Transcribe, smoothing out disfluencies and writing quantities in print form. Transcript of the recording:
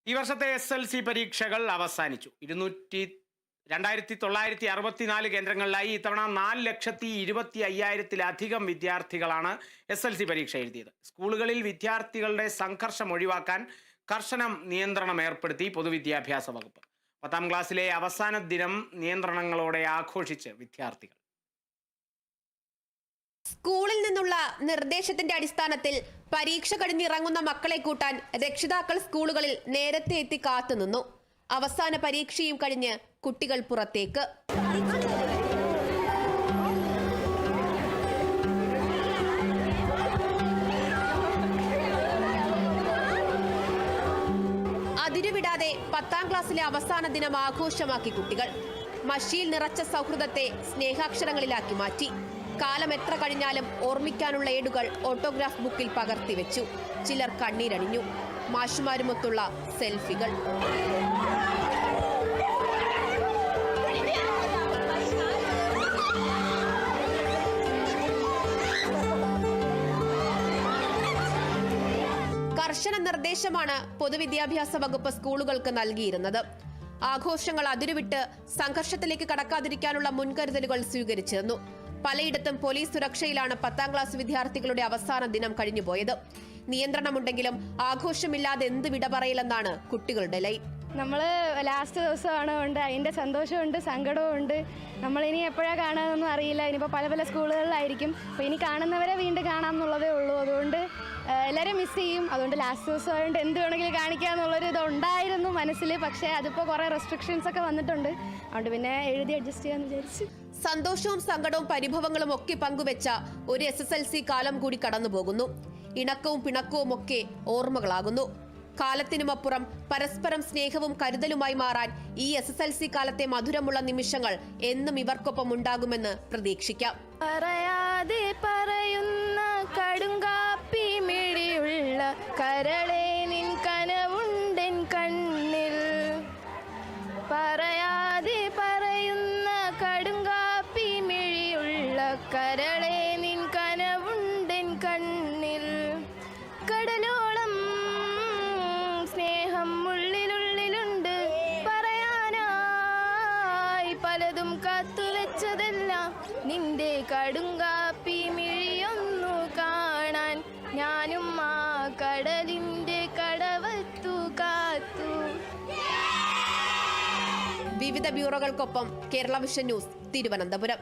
ഈ വർഷത്തെ SLC പരീക്ഷകൾ അവസാനിച്ചു. 2964 കേന്ദ്രങ്ങളിലായി ഇത്തവണ 4,25,000-ത്തിലധികം വിദ്യാർത്ഥികളാണ് SLC പരീക്ഷ എഴുതിയത്. സ്കൂളുകളിൽ വിദ്യാർത്ഥികളുടെ സംഘർഷം ഒഴിവാക്കാൻ കർശന നിയന്ത്രണം ഏർപ്പെടുത്തി പൊതുവിദ്യാഭ്യാസ വകുപ്പ്. 10ാം ക്ലാസ്സിലെ അവസാന ദിനം നിയന്ത്രണങ്ങളോടെ ആഘോഷിച്ച് വിദ്യാർത്ഥികൾ. സ്കൂളിൽ നിന്നുള്ള നിർദ്ദേശത്തിന്റെ അടിസ്ഥാനത്തിൽ പരീക്ഷ കഴിഞ്ഞിറങ്ങുന്ന മക്കളെ കൂട്ടാൻ രക്ഷിതാക്കൾ സ്കൂളുകളിൽ നേരത്തെ എത്തി കാത്തുനിന്നു. അവസാന പരീക്ഷയും കഴിഞ്ഞ് കുട്ടികൾ പുറത്തേക്ക്. അതിരുവിടാതെ 10ാം ക്ലാസ്സിലെ അവസാന ദിനം ആഘോഷമാക്കി കുട്ടികൾ. മഷിയിൽ നിറച്ച സൗഹൃദത്തെ സ്നേഹാക്ഷരങ്ങളിലാക്കി മാറ്റി. കാലം എത്ര കഴിഞ്ഞാലും ഓർമ്മിക്കാനുള്ള ഏടുകൾ ഓട്ടോഗ്രാഫ് ബുക്കിൽ പകർത്തിവെച്ചു. ചിലർ കണ്ണീരണിഞ്ഞു. മാഷുമാരുമൊത്തുള്ള സെൽഫികൾ. കർശന നിർദ്ദേശമാണ് പൊതുവിദ്യാഭ്യാസ വകുപ്പ് സ്കൂളുകൾക്ക് നൽകിയിരുന്നത്. ആഘോഷങ്ങൾ അതിരുവിട്ട് സംഘർഷത്തിലേക്ക് കടക്കാതിരിക്കാനുള്ള മുൻകരുതലുകൾ സ്വീകരിച്ചിരുന്നു. പലയിടത്തും പോലീസ് സുരക്ഷയിലാണ് 10ാം ക്ലാസ് വിദ്യാർത്ഥികളുടെ അവസാന ദിനം കഴിഞ്ഞുപോയത്. നിയന്ത്രണമുണ്ടെങ്കിലും ആഘോഷമില്ലാതെ എന്ത് വിട പറയില്ലെന്നാണ് കുട്ടികളുടെ ലൈൻ. നമ്മൾ ലാസ്റ്റ് ദിവസമാണ്, ഉണ്ട് അതിൻ്റെ സന്തോഷമുണ്ട്, സങ്കടമുണ്ട്. നമ്മളിനി എപ്പോഴാണ് കാണാമെന്നൊന്നും അറിയില്ല. ഇനിയിപ്പോൾ പല പല സ്കൂളുകളിലായിരിക്കും. അപ്പോൾ ഇനി കാണുന്നവരെ വീണ്ടും കാണാമെന്നുള്ളതേ ഉള്ളൂ. അതുകൊണ്ട് എല്ലാവരും മിസ് ചെയ്യും. അതുകൊണ്ട് ലാസ്റ്റ് ദിവസമായതുകൊണ്ട് എന്ത് വേണമെങ്കിലും കാണിക്കാമെന്നുള്ളൊരു ഇതുണ്ടായിരുന്നു മനസ്സിൽ. പക്ഷേ അതിപ്പോൾ കുറേ റെസ്ട്രിക്ഷൻസ് ഒക്കെ വന്നിട്ടുണ്ട്. അതുകൊണ്ട് പിന്നെ എഴുതി അഡ്ജസ്റ്റ് ചെയ്യാമെന്ന് വിചാരിച്ചു. സന്തോഷവും സങ്കടവും പരിഭവങ്ങളും ഒക്കെ പങ്കുവെച്ച ഒരു SSLC കാലം കൂടി കടന്നുപോകുന്നു. ഇണക്കവും പിണക്കവും ഒക്കെ ഓർമ്മകളാകുന്നു. കാലത്തിനുമപ്പുറം പരസ്പരം സ്നേഹവും കരുതലുമായി മാറാൻ ഈ SSLC കാലത്തെ മധുരമുള്ള നിമിഷങ്ങൾ എന്നും ഇവർക്കൊപ്പം ഉണ്ടാകുമെന്ന് പ്രതീക്ഷിക്കാം. പറയാതെ പറയുന്ന കടുങ്കാപ്പി മിഴിയുള്ള കരളെ നിൻ കനവുണ്ടൻ കണ്ണിൽ. പറയാതെ പറയുന്ന കടുങ്കാപ്പി മിഴിയുള്ള കരളെ നിൻ കനവുണ്ടൻ കണ്ണിൽ. കടലോളം സ്നേഹം ഉള്ളിലുള്ളിലുണ്ട്, പറയാനായി പലതും കാത്തുവെച്ചതെല്ലാം. നിന്റെ കടുങ്കാപ്പി മിഴിയൊന്നു കാണാൻ ഞാനും ആ കടലിന്റെ കടവത്തു കാത്തു. വിവിധ ബ്യൂറോകൾക്കൊപ്പം കേരള വിഷൻ ന്യൂസ്, തിരുവനന്തപുരം.